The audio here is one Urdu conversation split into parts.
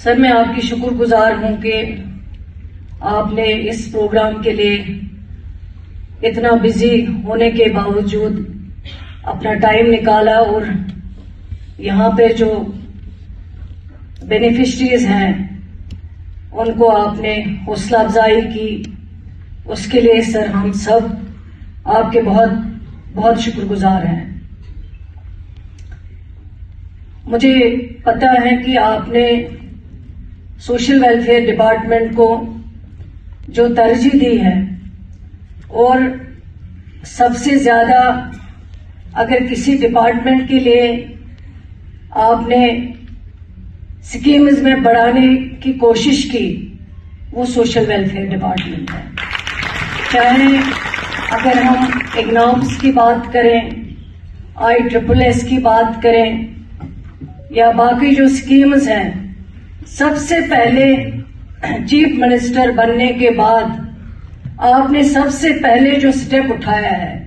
سر میں آپ کی شکر گزار ہوں کہ آپ نے اس پروگرام کے لیے اتنا بزی ہونے کے باوجود اپنا ٹائم نکالا اور یہاں پہ جو بینیفیشریز ہیں ان کو آپ نے حوصلہ افزائی کی. اس کے لیے سر ہم سب آپ کے بہت بہت شکر گزار ہیں. مجھے پتا ہے کہ آپ نے سوشل ویلفیئر ڈپارٹمنٹ کو جو ترجیح دی ہے اور سب سے زیادہ اگر کسی ڈپارٹمنٹ کے لیے آپ نے سکیمز میں بڑھانے کی کوشش کی وہ سوشل ویلفیئر ڈپارٹمنٹ ہے. چاہے اگر ہم ایگنامس کی بات کریں, ISSS کی بات کریں یا باقی جو سکیمز ہیں, سب سے پہلے چیف منسٹر بننے کے بعد آپ نے سب سے پہلے جو سٹیپ اٹھایا ہے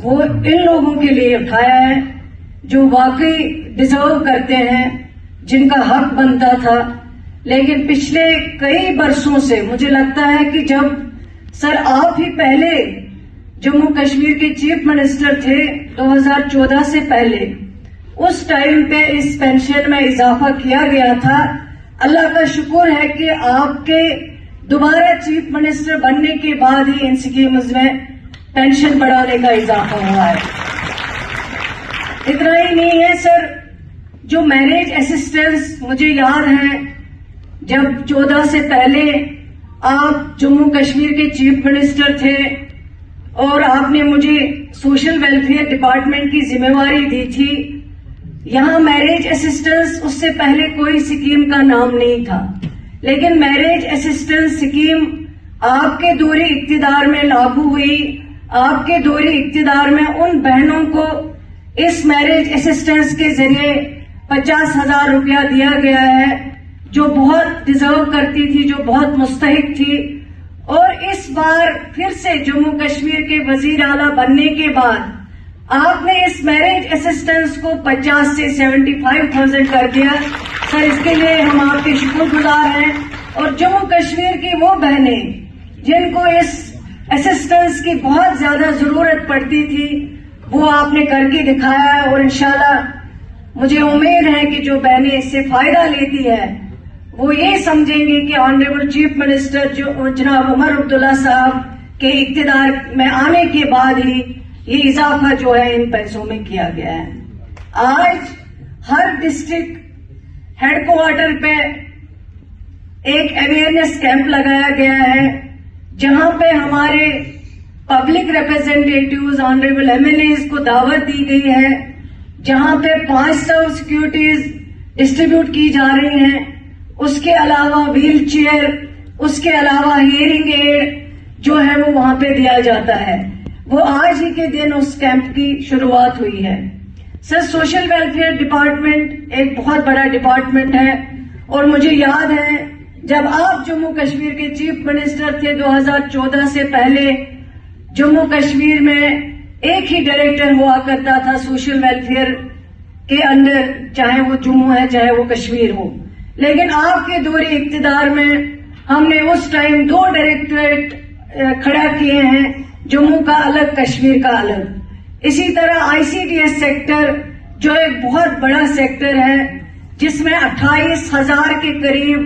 وہ ان لوگوں کے لیے اٹھایا ہے جو واقعی ڈیزرو کرتے ہیں, جن کا حق بنتا تھا. لیکن پچھلے کئی برسوں سے مجھے لگتا ہے کہ جب سر آپ ہی پہلے جموں کشمیر کے چیف منسٹر تھے 2014 سے پہلے, اس ٹائم پہ اس پینشن میں اضافہ کیا گیا تھا. اللہ کا شکر ہے کہ آپ کے دوبارہ چیف منسٹر بننے کے بعد ہی ان سکیمز میں پینشن بڑھانے کا اضافہ ہوا ہے. اتنا ہی نہیں ہے سر, جو میرج اسسٹنس مجھے یاد ہے جب 14 سے پہلے آپ جموں کشمیر کے چیف منسٹر تھے اور آپ نے مجھے سوشل ویلفیئر ڈپارٹمنٹ کی ذمہ داری دی تھی. یہاں میرج اسسٹنس اس سے پہلے کوئی سکیم کا نام نہیں تھا, لیکن میرج اسسٹنس سکیم آپ کے دور اقتدار میں لاگو ہوئی. آپ کے دور اقتدار میں ان بہنوں کو اس میرج اسسٹنس کے ذریعے 50,000 روپیہ دیا گیا ہے جو بہت ڈیزرو کرتی تھی, جو بہت مستحق تھی. اور اس بار پھر سے جموں کشمیر کے وزیر اعلیٰ بننے کے بعد آپ نے اس میرج اسسٹنس کو 50 سے 75,000 کر دیا. سر اس کے لیے ہم آپ کے شکر گزار ہیں. اور جموں کشمیر کی وہ بہنیں جن کو اس اسسٹنس کی بہت زیادہ ضرورت پڑتی تھی وہ آپ نے کر کے دکھایا ہے. اور انشاءاللہ مجھے امید ہے کہ جو بہنیں اس سے فائدہ لیتی ہے وہ یہ سمجھیں گے کہ آنریبل چیف منسٹر جو جناب عمر عبداللہ صاحب کے اقتدار میں آنے کے بعد ہی یہ اضافہ جو ہے ان پیسوں میں کیا گیا ہے. آج ہر ڈسٹرکٹ ہیڈ کوارٹر پہ ایک اویئرنیس کیمپ لگایا گیا ہے جہاں پہ ہمارے پبلک ریپرزینٹیٹیوز آنریبل MLAs کو دعوت دی گئی ہے, جہاں پہ 500 سیکورٹیز ڈسٹریبیوٹ کی جا رہی ہیں. اس کے علاوہ ویل چیئر, اس کے علاوہ ہیئرنگ ایڈ جو ہے وہ وہاں پہ دیا جاتا ہے. وہ آج ہی کے دن اس کیمپ کی شروعات ہوئی ہے. سر سوشل ویلفیئر ڈپارٹمنٹ ایک بہت بڑا ڈپارٹمنٹ ہے اور مجھے یاد ہے جب آپ جموں کشمیر کے چیف منسٹر تھے 2014 سے پہلے جموں کشمیر میں ایک ہی ڈائریکٹر ہوا کرتا تھا سوشل ویلفیئر کے اندر, چاہے وہ جموں ہے چاہے وہ کشمیر ہو. لیکن آپ کے دور اقتدار میں ہم نے اس ٹائم 2 ڈائریکٹریٹ کھڑا کیے ہیں, جموں کا الگ کشمیر کا الگ. اسی طرح ICDS سیکٹر جو ایک بہت بڑا سیکٹر ہے جس میں 28,000 کے قریب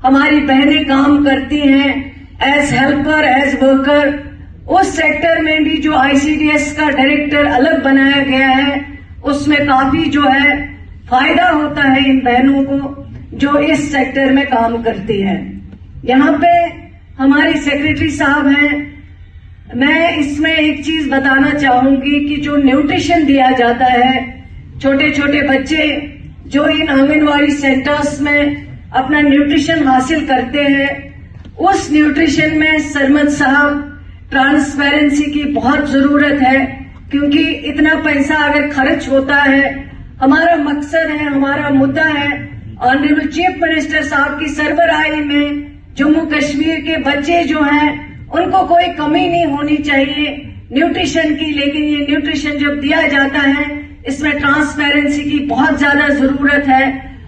ہماری بہنیں کام کرتی ہیں ایز ہیلپر ایز ورکر. اس سیکٹر میں بھی جو ICDS کا ڈائریکٹر الگ بنایا گیا ہے اس میں کافی جو ہے فائدہ ہوتا ہے ان بہنوں کو جو اس سیکٹر میں کام کرتی ہیں. یہاں پہ ہماری سیکریٹری صاحب ہیں, میں اس میں ایک چیز بتانا چاہوں گی کہ جو نیوٹریشن دیا جاتا ہے چھوٹے چھوٹے بچے جو ان آنگن واڑی سینٹرز میں اپنا نیوٹریشن حاصل کرتے ہیں, اس نیوٹریشن میں سرمد صاحب ٹرانسپیرنسی کی بہت ضرورت ہے, کیونکہ اتنا پیسہ اگر خرچ ہوتا ہے, ہمارا مقصد ہے, ہمارا مدعا ہے آنریبل چیف منسٹر صاحب کی سربراہی میں جموں کشمیر کے بچے جو ہیں ان کو کوئی کمی نہیں ہونی چاہیے نیوٹریشن کی. لیکن یہ نیوٹریشن جب دیا جاتا ہے اس میں ٹرانسپیرنسی کی بہت زیادہ ضرورت ہے.